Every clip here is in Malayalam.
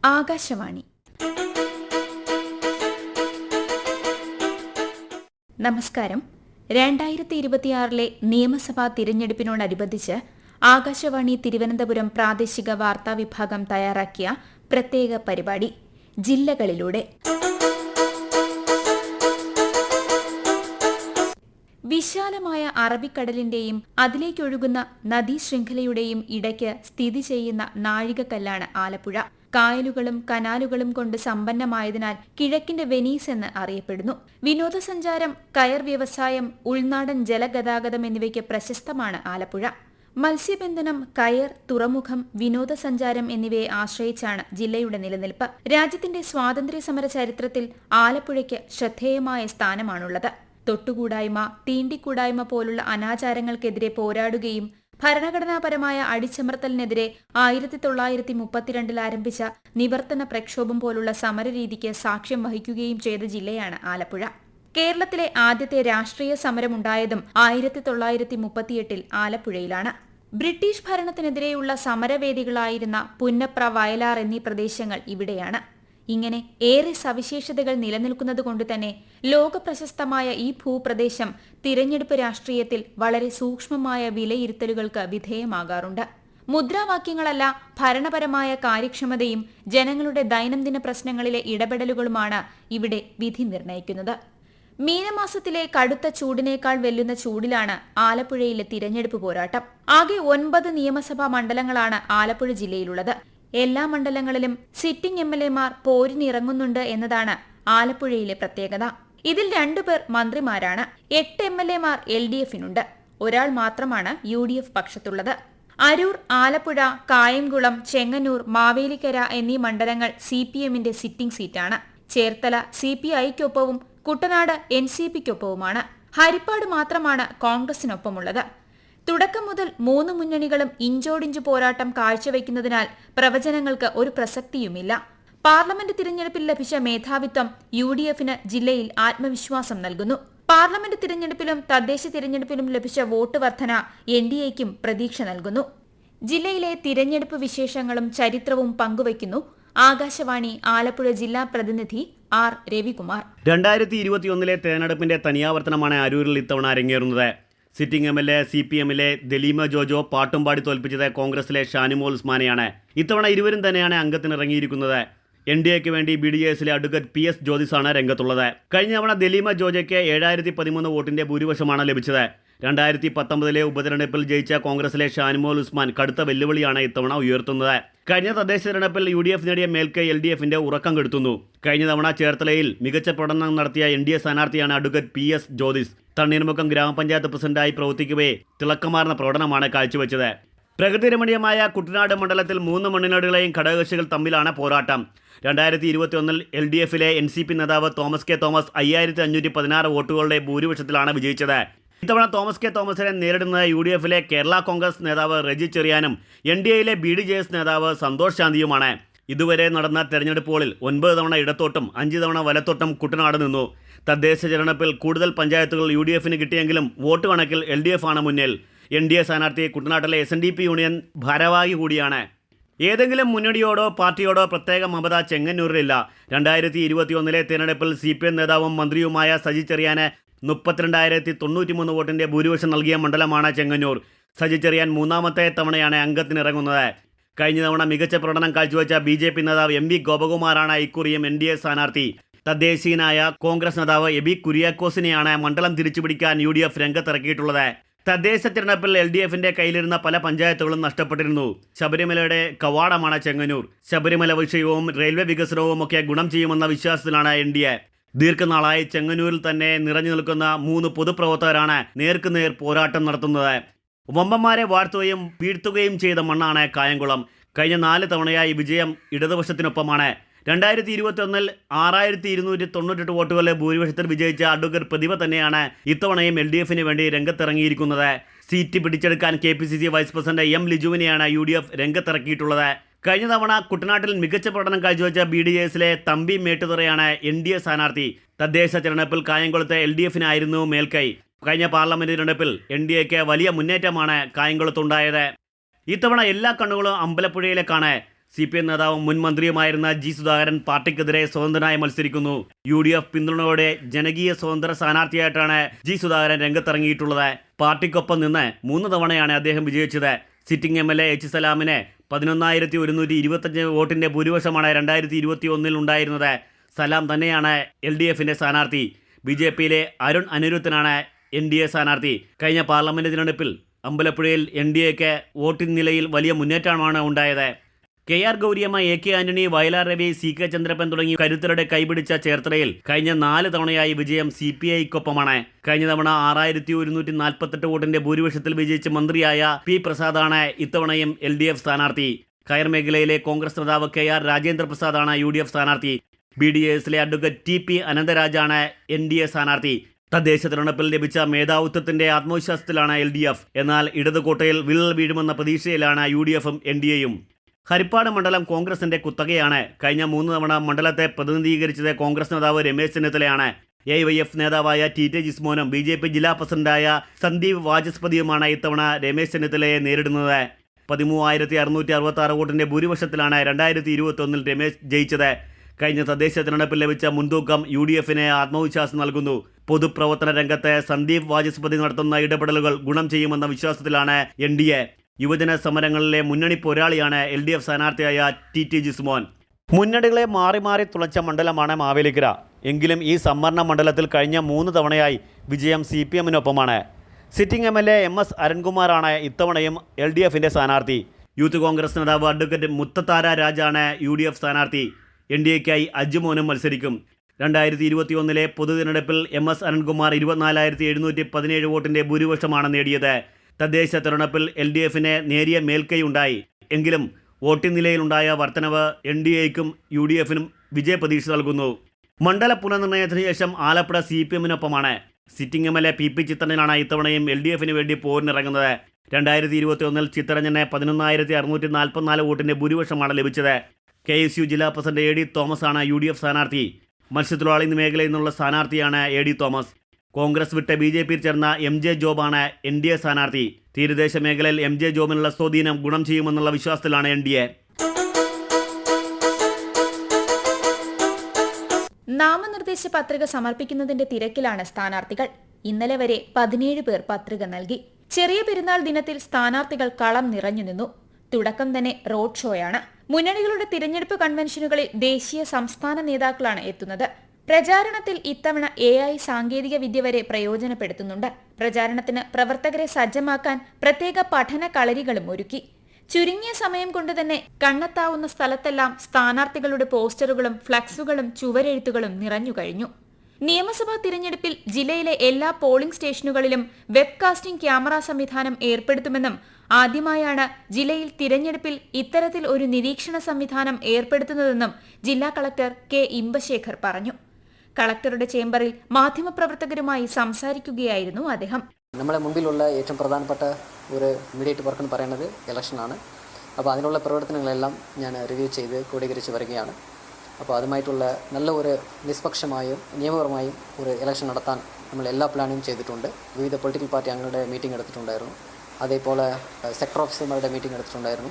ആകാശവാണി. നമസ്കാരം. 2026 നിയമസഭാ തിരഞ്ഞെടുപ്പിനോടനുബന്ധിച്ച് ആകാശവാണി തിരുവനന്തപുരം പ്രാദേശിക വാർത്താ വിഭാഗം തയ്യാറാക്കിയ പ്രത്യേക പരിപാടി ജില്ലകളിലൂടെ. വിശാലമായ അറബിക്കടലിന്റെയും അതിലേക്കൊഴുകുന്ന നദീശൃംഖലയുടെയും ഇടയ്ക്ക് സ്ഥിതി ചെയ്യുന്ന നാഴികക്കല്ലാണ് ആലപ്പുഴ. കായലുകളും കനാലുകളും കൊണ്ട് സമ്പന്നമായതിനാൽ കിഴക്കിന്റെ വെനീസ് എന്ന് അറിയപ്പെടുന്നു. വിനോദസഞ്ചാരം, കയർ വ്യവസായം, ഉൾനാടൻ ജലഗതാഗതം എന്നിവയ്ക്ക് പ്രശസ്തമാണ് ആലപ്പുഴ. മത്സ്യബന്ധനം, കയർ, തുറമുഖം, വിനോദസഞ്ചാരം എന്നിവയെ ആശ്രയിച്ചാണ് ജില്ലയുടെ നിലനിൽപ്പ്. രാജ്യത്തിന്റെ സ്വാതന്ത്ര്യസമര ചരിത്രത്തിൽ ആലപ്പുഴയ്ക്ക് ശ്രദ്ധേയമായ സ്ഥാനമാണുള്ളത്. തൊട്ടുകൂടായ്മ, തീണ്ടിക്കൂടായ്മ പോലുള്ള അനാചാരങ്ങൾക്കെതിരെ പോരാടുകയും ഭരണഘടനാപരമായ അടിച്ചമർത്തലിനെതിരെ 1932 ആരംഭിച്ച നിവർത്തന പ്രക്ഷോഭം പോലുള്ള സമരരീതിക്ക് സാക്ഷ്യം വഹിക്കുകയും ചെയ്ത ജില്ലയാണ് ആലപ്പുഴ. കേരളത്തിലെ ആദ്യത്തെ രാഷ്ട്രീയ സമരമുണ്ടായതും 1938 ആലപ്പുഴയിലാണ്. ബ്രിട്ടീഷ് ഭരണത്തിനെതിരെയുള്ള സമരവേദികളായിരുന്ന പുന്നപ്ര, വയലാർ എന്നീ പ്രദേശങ്ങൾ ഇവിടെയാണ്. ഇങ്ങനെ ഏറെ സവിശേഷതകൾ നിലനിൽക്കുന്നതുകൊണ്ട് തന്നെ ലോകപ്രശസ്തമായ ഈ ഭൂപ്രദേശം തിരഞ്ഞെടുപ്പ് രാഷ്ട്രീയത്തിൽ വളരെ സൂക്ഷ്മമായ വിലയിരുത്തലുകൾക്ക് വിധേയമാകാറുണ്ട്. മുദ്രാവാക്യങ്ങളല്ല, ഭരണപരമായ കാര്യക്ഷമതയും ജനങ്ങളുടെ ദൈനംദിന പ്രശ്നങ്ങളിലെ ഇടപെടലുകളുമാണ് ഇവിടെ വിധി നിർണയിക്കുന്നത്. മീനമാസത്തിലെ കടുത്ത ചൂടിനേക്കാൾ വെല്ലുന്ന ചൂടിലാണ് ആലപ്പുഴയിലെ തിരഞ്ഞെടുപ്പ് പോരാട്ടം. ആകെ 9 നിയമസഭാ മണ്ഡലങ്ങളാണ് ആലപ്പുഴ ജില്ലയിലുള്ളത്. എല്ലാ മണ്ഡലങ്ങളിലും സിറ്റിംഗ് MLA-മാർ പോരിനിറങ്ങുന്നുണ്ട് എന്നതാണ് ആലപ്പുഴയിലെ പ്രത്യേകത. ഇതിൽ 2 പേർ മന്ത്രിമാരാണ്. 8 MLA-മാർ LDF-നുണ്ട്. ഒരാൾ മാത്രമാണ് UDF പക്ഷത്തുള്ളത്. അരൂർ, ആലപ്പുഴ, കായംകുളം, ചെങ്ങന്നൂർ, മാവേലിക്കര എന്നീ മണ്ഡലങ്ങൾ CPM-ന്റെ സിറ്റിംഗ് സീറ്റാണ്. ചേർത്തല CPI-ക്കൊപ്പവും കുട്ടനാട് NCP-ക്കൊപ്പവുമാണ്. ഹരിപ്പാട് മാത്രമാണ് കോൺഗ്രസിനൊപ്പമുള്ളത്. തുടക്കം മുതൽ 3 മുന്നണികളും ഇഞ്ചോടിഞ്ച് പോരാട്ടം കാഴ്ചവെക്കുന്നതിനാൽ പ്രവചനങ്ങൾക്ക് ഒരു പ്രസക്തിയുമില്ല. പാർലമെന്റ് തിരഞ്ഞെടുപ്പിൽ ലഭിച്ച മേധാവിത്വം UDF-ന് ജില്ലയിൽ ആത്മവിശ്വാസം നൽകുന്നു. പാർലമെന്റ് തിരഞ്ഞെടുപ്പിലും തദ്ദേശ തിരഞ്ഞെടുപ്പിലും ലഭിച്ച വോട്ട് വർധന NDA-ക്കും പ്രതീക്ഷ നൽകുന്നു. ജില്ലയിലെ തിരഞ്ഞെടുപ്പ് വിശേഷങ്ങളും ചരിത്രവും പങ്കുവയ്ക്കുന്നു ആകാശവാണി ആലപ്പുഴ ജില്ലാ പ്രതിനിധി R. രവികുമാർ. 2021 തെരഞ്ഞെടുപ്പിന്റെ തനിയാവർത്തനമാണ് അരൂരിൽ ഇത്തവണ അരങ്ങേറുന്നത്. സിറ്റിംഗ് MLA CPM-ലെ ദലീമ ജോജോ പാട്ടുംപാടി തോൽപ്പിച്ചത് കോൺഗ്രസിലെ ഷാനിമോൾ ഉസ്മാനെയാണ്. ഇത്തവണ ഇരുവരും തന്നെയാണ് അംഗത്തിനിറങ്ങിയിരിക്കുന്നത്. NDA-ക്ക് വേണ്ടി BDS-ലെ അഡ്വക്കേറ്റ് PS ജ്യോതിസാണ് രംഗത്തുള്ളത്. കഴിഞ്ഞ തവണ ദലീമ ജോജോയ്ക്ക് 7013 വോട്ടിന്റെ ഭൂരിപക്ഷമാണ് ലഭിച്ചത്. 2019 ഉപതെരഞ്ഞെടുപ്പിൽ ജയിച്ച കോൺഗ്രസിലെ ഷാനിമോൾ ഉസ്മാൻ കടുത്ത വെല്ലുവിളിയാണ് ഇത്തവണ ഉയർത്തുന്നത്. കഴിഞ്ഞ തദ്ദേശ തെരഞ്ഞെടുപ്പിൽ UDF നേടിയ മേൽക്കൈ LDF-ന്റെ ഉറക്കം കെടുത്തുന്നു. കഴിഞ്ഞ തവണ ചേർത്തലയിൽ മികച്ച പ്രകടനം നടത്തിയ NDA സ്ഥാനാർത്ഥിയാണ് അഡ്വക്കേറ്റ് PS ജ്യോതിസ്. തണ്ണീർമുക്കം ഗ്രാമപഞ്ചായത്ത് പ്രസിഡന്റായി പ്രവർത്തിക്കവേ തിളക്കമാർന്ന പ്രകടനമാണ് കാഴ്ചവെച്ചത്. പ്രകൃതി രമണീയമായ കുട്ടനാട് മണ്ഡലത്തിൽ 3 മുന്നണികളുടെയും ഘടകകക്ഷികൾ തമ്മിലാണ് പോരാട്ടം. 2021 LDF-ലെ NCP നേതാവ് തോമസ് K. തോമസ് 5516 വോട്ടുകളുടെ ഭൂരിപക്ഷത്തിലാണ് വിജയിച്ചത്. ഇത്തവണ തോമസ് K. തോമസിനെ നേരിടുന്നത് UDF-ലെ കേരള കോൺഗ്രസ് നേതാവ് റെജി ചെറിയാനും NDA-യിലെ BDJS നേതാവ് സന്തോഷ് ശാന്തിയുമാണ്. ഇതുവരെ നടന്ന തെരഞ്ഞെടുപ്പുകളിൽ 9 തവണ ഇടത്തോട്ടും 5 തവണ വലത്തോട്ടും കുട്ടനാട് നിന്നു. തദ്ദേശ തെരഞ്ഞെടുപ്പിൽ കൂടുതൽ പഞ്ചായത്തുകൾ UDF-ന് കിട്ടിയെങ്കിലും വോട്ട് കണക്കിൽ LDF ആണ് മുന്നിൽ. NDA സ്ഥാനാർത്ഥി കുട്ടനാട്ടിലെ SNDP യൂണിയൻ ഭാരവാഹി കൂടിയാണ്. ഏതെങ്കിലും മുന്നണിയോടോ പാർട്ടിയോടോ പ്രത്യേക മമത ചെങ്ങന്നൂരിലില്ല. 2021 തെരഞ്ഞെടുപ്പിൽ CPM നേതാവും മന്ത്രിയുമായ സജി ചെറിയാന് 32,093 വോട്ടിന്റെ ഭൂരിപക്ഷം നൽകിയ മണ്ഡലമാണ് ചെങ്ങന്നൂർ. സജി ചെറിയാൻ 3ാമത്തെ തവണയാണ് അംഗത്തിനിറങ്ങുന്നത്. കഴിഞ്ഞ തവണ മികച്ച പ്രകടനം കാഴ്ചവെച്ച BJP നേതാവ് MV ഗോപകുമാറാണ് ഇക്കുറിയും NDA സ്ഥാനാർത്ഥി. തദ്ദേശീയനായ കോൺഗ്രസ് നേതാവ് എബി കുര്യാക്കോസിനെയാണ് മണ്ഡലം തിരിച്ചുപിടിക്കാൻ UDF രംഗത്തിറക്കിയിട്ടുള്ളത്. തദ്ദേശ തിരഞ്ഞെടുപ്പിൽ LDF-ന്റെ കയ്യിലിരുന്ന പല പഞ്ചായത്തുകളും നഷ്ടപ്പെട്ടിരുന്നു. ശബരിമലയുടെ കവാടമാണ് ചെങ്ങന്നൂർ. ശബരിമല വിഷയവും റെയിൽവേ വികസനവും ഒക്കെ ഗുണം ചെയ്യുമെന്ന വിശ്വാസത്തിലാണ് NDA. ദീർഘനാളായി ചെങ്ങന്നൂരിൽ തന്നെ നിറഞ്ഞു നിൽക്കുന്ന 3 പൊതുപ്രവർത്തകരാണ് നേർക്കുനേർ പോരാട്ടം നടത്തുന്നത്. വമ്പന്മാരെ വാഴ്ത്തുകയും വീഴ്ത്തുകയും ചെയ്ത മണ്ണാണ് കായംകുളം. കഴിഞ്ഞ 4 തവണയായി വിജയം ഇടതുപക്ഷത്തിനൊപ്പമാണ്. 2021 6298 വോട്ടുകളുടെ ഭൂരിപക്ഷത്തിൽ വിജയിച്ച അഡ്വക്കേറ്റ് പ്രതിഭ തന്നെയാണ് ഇത്തവണയും LDF-ന് വേണ്ടി രംഗത്തിറങ്ങിയിരിക്കുന്നത്. സീറ്റ് പിടിച്ചെടുക്കാൻ KPCC വൈസ് പ്രസിഡന്റ് M. ലിജുവിനെയാണ് UDF രംഗത്തിറക്കിയിട്ടുള്ളത്. കഴിഞ്ഞ തവണ കുട്ടനാട്ടിൽ മികച്ച പ്രകടനം കാഴ്ചവെച്ച BDJS-ലെ തമ്പി മേട്ടുതുറയാണ് NDA സ്ഥാനാർത്ഥി. തദ്ദേശ തെരഞ്ഞെടുപ്പിൽ കായംകുളത്തെ LDF-നായിരുന്നു മേൽക്കൈ. കഴിഞ്ഞ പാർലമെന്റ് തിരഞ്ഞെടുപ്പിൽ NDA-ക്ക് വലിയ മുന്നേറ്റമാണ് കായംകുളത്തുണ്ടായത്. ഇത്തവണ എല്ലാ കണ്ണുകളും അമ്പലപ്പുഴയിലേക്കാണ്. CPM നേതാവും മുൻ മന്ത്രിയുമായിരുന്ന ജി സുധാകരൻ പാർട്ടിക്കെതിരെ സ്വതന്ത്രനായി മത്സരിക്കുന്നു. UDF പിന്തുണയോടെ ജനകീയ സ്വതന്ത്ര സ്ഥാനാർത്ഥിയായിട്ടാണ് ജി സുധാകരൻ രംഗത്തിറങ്ങിയിട്ടുള്ളത്. പാർട്ടിക്കൊപ്പം നിന്ന് 3 തവണയാണ് അദ്ദേഹം വിജയിച്ചത്. സിറ്റിംഗ് MLA H സലാമിനെ 11,125 വോട്ടിന്റെ ഭൂരിപക്ഷമാണ് 2021 ഉണ്ടായിരുന്നത്. സലാം തന്നെയാണ് LDFിന്റെ സ്ഥാനാർത്ഥി. BJPയിലെ അരുൺ അനിരുദ്ധനാണ് NDA സ്ഥാനാർത്ഥി. കഴിഞ്ഞ പാർലമെന്റ് തിരഞ്ഞെടുപ്പിൽ അമ്പലപ്പുഴയിൽ NDAക്ക് വോട്ടിംഗ് നിലയിൽ വലിയ മുന്നേറ്റമാണ് ഉണ്ടായത്. KR Gouriamma, AK Antony, Vayalar Ravi, CK Chandrappan തുടങ്ങി കരുത്തരുടെ കൈപിടിച്ച ചേർത്തലയിൽ കഴിഞ്ഞ 4 തവണയായി വിജയം CPIക്കൊപ്പമാണ്. കഴിഞ്ഞ തവണ 6,148 വോട്ടിന്റെ ഭൂരിപക്ഷത്തിൽ വിജയിച്ച മന്ത്രിയായ P പ്രസാദാണ് ഇത്തവണയും LDF സ്ഥാനാർത്ഥി. കയർ മേഖലയിലെ കോൺഗ്രസ് നേതാവ് KR രാജേന്ദ്ര പ്രസാദാണ് UDF സ്ഥാനാർത്ഥി. BDAസിലെ അഡ്വക്കേറ്റ് TP അനന്തരാജാണ് NDA സ്ഥാനാർത്ഥി. തദ്ദേശ തിരഞ്ഞെടുപ്പിൽ ലഭിച്ച മേധാവിത്വത്തിന്റെ ആത്മവിശ്വാസത്തിലാണ് LDF. എന്നാൽ ഇടതുകോട്ടയിൽ വിള്ളൽ വീഴുമെന്ന പ്രതീക്ഷയിലാണ് UDFും NDAയും. ഹരിപ്പാട് മണ്ഡലം കോൺഗ്രസിന്റെ കുത്തകയാണ്. കഴിഞ്ഞ 3 തവണ മണ്ഡലത്തെ പ്രതിനിധീകരിച്ചത് കോൺഗ്രസ് നേതാവ് രമേശ് ചെന്നിത്തലയാണ്. AYF നേതാവായ TT ജിസ്മോനും BJP ജില്ലാ പ്രസിഡന്റായ സന്ദീപ് വാചസ്പതിയുമാണ് ഇത്തവണ രമേശ് ചെന്നിത്തലയെ നേരിടുന്നത്. 13,666 വോട്ടിന്റെ ഭൂരിപക്ഷത്തിലാണ് 2021 രമേശ് ജയിച്ചത്. കഴിഞ്ഞ തദ്ദേശ തിരഞ്ഞെടുപ്പിൽ ലഭിച്ച മുൻതൂക്കം UDFിന് ആത്മവിശ്വാസം നൽകുന്നു. പൊതുപ്രവർത്തന രംഗത്ത് സന്ദീപ് വാചസ്പതി നടത്തുന്ന ഇടപെടലുകൾ ഗുണം ചെയ്യുമെന്ന വിശ്വാസത്തിലാണ് NDA. യുവജന സമരങ്ങളിലെ മുന്നണി പോരാളിയാണ് LDF സ്ഥാനാർത്ഥിയായ TT ജിസ്മോൻ. മുന്നണികളെ മാറി മാറി തുളച്ച മണ്ഡലമാണ് മാവേലിക്കര. എങ്കിലും ഈ സംവരണ മണ്ഡലത്തിൽ കഴിഞ്ഞ 3 തവണയായി വിജയം CPMനൊപ്പമാണ്. സിറ്റിംഗ് MLA MS അരുൺകുമാറാണ് ഇത്തവണയും LDFിന്റെ സ്ഥാനാർത്ഥി. യൂത്ത് കോൺഗ്രസ് നേതാവ് അഡ്വക്കേറ്റ് മുത്തത്താര രാജാണ് UDF സ്ഥാനാർത്ഥി. NDAക്കായി അജുമോനും മത്സരിക്കും. 2021 പൊതു തിരഞ്ഞെടുപ്പിൽ MS അരുൺകുമാർ 24,717 വോട്ടിന്റെ ഭൂരിപക്ഷമാണ് നേടിയത്. തദ്ദേശ തിരഞ്ഞെടുപ്പിൽ LDFിന് നേരിയ മേൽക്കൈ ഉണ്ടായി. എങ്കിലും വോട്ടിംഗ് നിലയിലുണ്ടായ വർധനവ് NDAയ്ക്കും UDFിനും വിജയപ്രതീക്ഷ നൽകുന്നു. മണ്ഡല പുനർനിർണയത്തിന് ശേഷം ആലപ്പുഴ CPMനൊപ്പമാണ്. സിറ്റിംഗ് MLA PP ചിത്തരഞ്ജനാണ് ഇത്തവണയും LDFിന് വേണ്ടി പോരിനിറങ്ങുന്നത്. 2021 ചിത്തരഞ്ജന് 11,644 വോട്ടിന്റെ ഭൂരിപക്ഷമാണ് ലഭിച്ചത്. KSU ജില്ലാ പ്രസിഡന്റ് AD തോമസാണ് UDF സ്ഥാനാർത്ഥി. മത്സ്യത്തൊഴിലാളി മേഖലയിൽ നിന്നുള്ള സ്ഥാനാർത്ഥിയാണ് AD തോമസ്. കോൺഗ്രസ് വിട്ട് BJPയിൽ ചേർന്ന MJ ജോബാണ് NDA സ്ഥാനാർത്ഥി. തീരദേശ മേഖലയിൽ MJ ജോബിനുള്ള സ്വാധീനം ഗുണം ചെയ്യുമെന്നുള്ള വിശ്വാസത്തിലാണ് NDA. നാമനിർദ്ദേശ പത്രിക സമർപ്പിക്കുന്നതിന്റെ തിരക്കിലാണ് സ്ഥാനാർത്ഥികൾ. ഇന്നലെ വരെ 17 പേർ പത്രിക നൽകി. ചെറിയ പെരുന്നാൾ ദിനത്തിൽ സ്ഥാനാർത്ഥികൾ കളം നിറഞ്ഞു നിന്നു. തുടക്കം തന്നെ റോഡ് ഷോയാണ്. മുന്നണികളുടെ തിരഞ്ഞെടുപ്പ് കൺവെൻഷനുകളിൽ ദേശീയ സംസ്ഥാന നേതാക്കളാണ് എത്തുന്നത്. പ്രചാരണത്തിൽ ഇത്തവണ AI സാങ്കേതിക വിദ്യ വരെ പ്രയോജനപ്പെടുത്തുന്നുണ്ട്. പ്രചാരണത്തിന് പ്രവർത്തകരെ സജ്ജമാക്കാൻ പ്രത്യേക പഠന കളരികളും ഒരുക്കി. ചുരുങ്ങിയ സമയം കൊണ്ട് തന്നെ കണ്ണെത്താവുന്ന സ്ഥലത്തെല്ലാം സ്ഥാനാർത്ഥികളുടെ പോസ്റ്ററുകളും ഫ്ലക്സുകളും ചുവരെഴുത്തുകളും നിറഞ്ഞു കഴിഞ്ഞു. നിയമസഭാ തിരഞ്ഞെടുപ്പിൽ ജില്ലയിലെ എല്ലാ പോളിംഗ് സ്റ്റേഷനുകളിലും വെബ്കാസ്റ്റിംഗ് ക്യാമറ സംവിധാനം ഏർപ്പെടുത്തുമെന്നും ആദ്യമായാണ് ജില്ലയിൽ തിരഞ്ഞെടുപ്പിൽ ഇത്തരത്തിൽ ഒരു നിരീക്ഷണ സംവിധാനം ഏർപ്പെടുത്തുന്നതെന്നും ജില്ലാ കളക്ടർ K ഇമ്പശേഖർ പറഞ്ഞു. കളക്ടറുടെ ചേംബറിൽ മാധ്യമപ്രവർത്തകരുമായി സംസാരിക്കുകയായിരുന്നു അദ്ദേഹം. നമ്മുടെ മുമ്പിലുള്ള ഏറ്റവും പ്രധാനപ്പെട്ട ഒരു ഇമ്മീഡിയറ്റ് വർക്ക് എന്ന് പറയുന്നത് ഇലക്ഷനാണ്. അപ്പോൾ അതിനുള്ള പ്രവർത്തനങ്ങളെല്ലാം ഞാൻ റിവ്യൂ ചെയ്ത് ക്രോഡീകരിച്ച് വരികയാണ്. അപ്പോൾ അതുമായിട്ടുള്ള നല്ല ഒരു നിഷ്പക്ഷമായും നിയമപരമായും ഒരു ഇലക്ഷൻ നടത്താൻ നമ്മൾ എല്ലാ പ്ലാനും ചെയ്തിട്ടുണ്ട്. വിവിധ പൊളിറ്റിക്കൽ പാർട്ടി അംഗങ്ങളുടെ മീറ്റിംഗ് എടുത്തിട്ടുണ്ടായിരുന്നു. അതേപോലെ സെക്ടർ ഓഫീസർമാരുടെ മീറ്റിംഗ് എടുത്തിട്ടുണ്ടായിരുന്നു.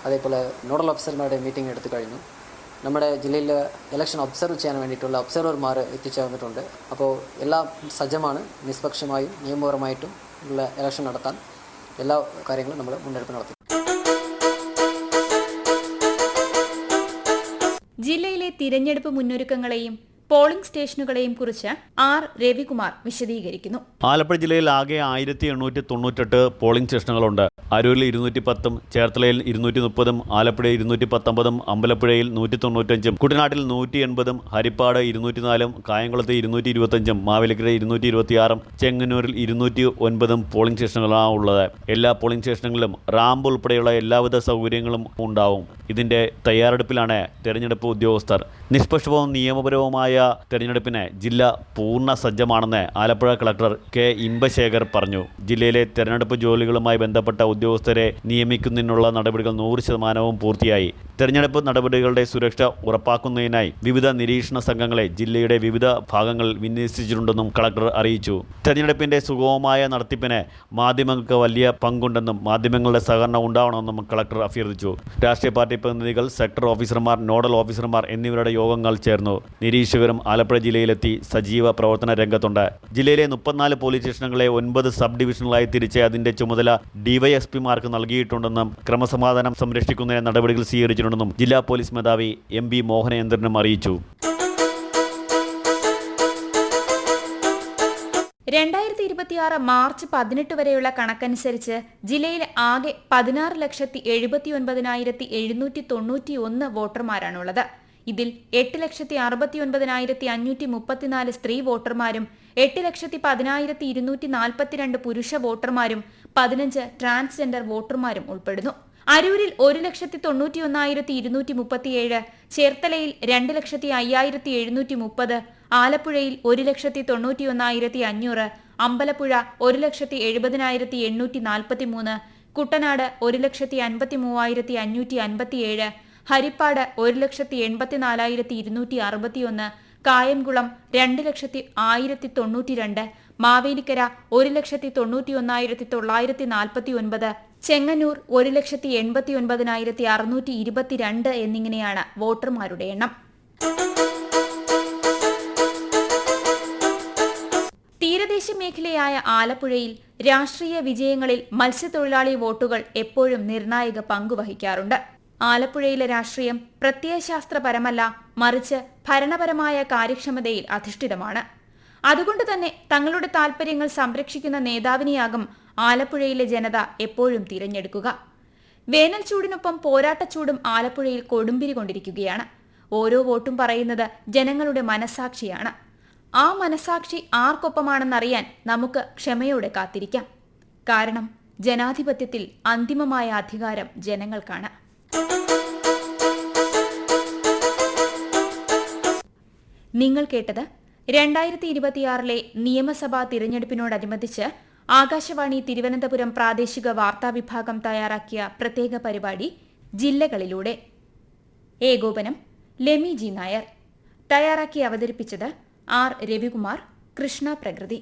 അതേപോലെ നോഡൽ ഓഫീസർമാരുടെ മീറ്റിംഗ് എടുത്തു കഴിഞ്ഞു. നമ്മുടെ ജില്ലയിൽ ഇലക്ഷൻ ഒബ്സർവ് ചെയ്യാൻ വേണ്ടിയിട്ടുള്ള ഒബ്സർവർമാർ എത്തിച്ചേർന്നിട്ടുണ്ട്. അപ്പോൾ എല്ലാം സജ്ജമാണ്. നിഷ്പക്ഷമായും നിയമപരമായിട്ടും ഉള്ള ഇലക്ഷൻ നടത്താൻ എല്ലാ കാര്യങ്ങളും നമ്മൾ മുന്നെടുപ്പ് നടത്തും. ജില്ലയിലെ തിരഞ്ഞെടുപ്പ് മുന്നൊരുക്കങ്ങളെയും പോളിംഗ് സ്റ്റേഷനുകളെയും കുറിച്ച് R രവികുമാർ വിശദീകരിക്കുന്നു. ആലപ്പുഴ ജില്ലയിൽ ആകെ 1,898 പോളിംഗ് സ്റ്റേഷനുകളുണ്ട്. അരൂരിൽ 210, ചേർത്തലയിൽ 230, ആലപ്പുഴയിൽ 219, അമ്പലപ്പുഴയിൽ 195, കുട്ടനാട്ടിൽ 180, ഹരിപ്പാട് 204, കായംകുളത്ത് 225, മാവേലിക്കര 226, ചെങ്ങന്നൂരിൽ 209 പോളിംഗ് സ്റ്റേഷനുകളാണ് ഉള്ളത്. എല്ലാ പോളിംഗ് സ്റ്റേഷനുകളിലും റാമ്പ് ഉൾപ്പെടെയുള്ള എല്ലാവിധ സൗകര്യങ്ങളും ഉണ്ടാവും. ഇതിന്റെ തയ്യാറെടുപ്പിലാണ് തെരഞ്ഞെടുപ്പ് ഉദ്യോഗസ്ഥർ. നിഷ്പക്ഷവും നിയമപരവുമായ തെരഞ്ഞെടുപ്പിന് ജില്ല പൂർണ്ണ സജ്ജമാണെന്ന് ആലപ്പുഴ കളക്ടർ കെ ഇമ്പശേഖർ പറഞ്ഞു. ജില്ലയിലെ തെരഞ്ഞെടുപ്പ് ജോലികളുമായി ബന്ധപ്പെട്ട ഉദ്യോഗസ്ഥരെ നിയമിക്കുന്നതിനുള്ള നടപടികൾ 100% പൂർത്തിയായി. തെരഞ്ഞെടുപ്പ് നടപടികളുടെ സുരക്ഷ ഉറപ്പാക്കുന്നതിനായി വിവിധ നിരീക്ഷണ സംഘങ്ങളെ ജില്ലയുടെ വിവിധ ഭാഗങ്ങളിൽ വിന്യസിച്ചിട്ടുണ്ടെന്നും കളക്ടർ അറിയിച്ചു. തെരഞ്ഞെടുപ്പിന്റെ സുഗമമായ നടത്തിപ്പിന് മാധ്യമങ്ങൾക്ക് വലിയ പങ്കുണ്ടെന്നും മാധ്യമങ്ങളുടെ സഹകരണം ഉണ്ടാവണമെന്നും കളക്ടർ അഭ്യർത്ഥിച്ചു. രാഷ്ട്രീയ പാർട്ടി പ്രതിനിധികൾ, സെക്ടർ ഓഫീസർമാർ, നോഡൽ ഓഫീസർമാർ എന്നിവരുടെ യോഗങ്ങൾ ചേർന്നു. നിരീക്ഷകരും ആലപ്പുഴ ജില്ലയിലെത്തി സജീവ പ്രവർത്തന രംഗത്തുണ്ട്. ജില്ലയിലെ 34 പോലീസ് സ്റ്റേഷനുകളെ 9 സബ് ഡിവിഷനുകളായി തിരിച്ച് അതിന്റെ ചുമതല ഡിവൈഎസ്പിമാർക്ക് നൽകിയിട്ടുണ്ടെന്നും ക്രമസമാധാനം സംരക്ഷിക്കുന്നതിന് നടപടികൾ സ്വീകരിച്ചിട്ടുണ്ടെന്നും ജില്ലാ പോലീസ് മേധാവി MB മോഹനേന്ദ്രനും അറിയിച്ചു. 2026 മാർച്ച് 18 വരെയുള്ള കണക്കനുസരിച്ച് ജില്ലയിൽ ആകെ 16,79,791 വോട്ടർമാരാണുള്ളത്. ഇതിൽ 8,69,534 സ്ത്രീ വോട്ടർമാരും 8,10,242 പുരുഷ വോട്ടർമാരും 15 ട്രാൻസ്ജെൻഡർ വോട്ടർമാരും ഉൾപ്പെടുന്നു. അരൂരിൽ 1,91,237, ചേർത്തലയിൽ 2,05,730, ആലപ്പുഴയിൽ 1,91,500, അമ്പലപ്പുഴ 1,70,843, കുട്ടനാട് 1,53,557, ഹരിപ്പാട് 1,84,261, കായംകുളം 2,01,092, മാവേലിക്കര 1,91,949, ചെങ്ങന്നൂർ 1,89,622 എന്നിങ്ങനെയാണ് വോട്ടർമാരുടെ എണ്ണം. തീരദേശ മേഖലയായ ആലപ്പുഴയിൽ രാഷ്ട്രീയ വിജയങ്ങളിൽ മത്സ്യത്തൊഴിലാളി വോട്ടുകൾ എപ്പോഴും നിർണായക പങ്കുവഹിക്കാറുണ്ട്. ആലപ്പുഴയിലെ രാഷ്ട്രീയം പ്രത്യയശാസ്ത്രപരമല്ല, മറിച്ച് ഭരണപരമായ കാര്യക്ഷമതയിൽ അധിഷ്ഠിതമാണ്. അതുകൊണ്ട് തന്നെ തങ്ങളുടെ താൽപര്യങ്ങൾ സംരക്ഷിക്കുന്ന നേതാവിനെയാകും ആലപ്പുഴയിലെ ജനത എപ്പോഴും തിരഞ്ഞെടുക്കുക. വേനൽ ചൂടിനൊപ്പം പോരാട്ടച്ചൂടും ആലപ്പുഴയിൽ കൊടുമ്പിരി കൊണ്ടിരിക്കുകയാണ്. ഓരോ വോട്ടും പറയുന്നത് ജനങ്ങളുടെ മനസാക്ഷിയാണ്. ആ മനസാക്ഷി ആർക്കൊപ്പമാണെന്നറിയാൻ നമുക്ക് ക്ഷമയോടെ കാത്തിരിക്കാം. കാരണം ജനാധിപത്യത്തിൽ അന്തിമമായ അധികാരം ജനങ്ങൾക്കാണ്. നിങ്ങൾ കേട്ടത് 2026 നിയമസഭാ തിരഞ്ഞെടുപ്പിനോടനുബന്ധിച്ച് ആകാശവാണി തിരുവനന്തപുരം പ്രാദേശിക വാർത്താ വിഭാഗം തയ്യാറാക്കിയ പ്രത്യേക പരിപാടി ജില്ലകളിലൂടെ. ഏകോപനം ലെമി ജി നായർ. തയ്യാറാക്കി അവതരിപ്പിച്ചത് R. രവികുമാർ, കൃഷ്ണ പ്രകൃതി.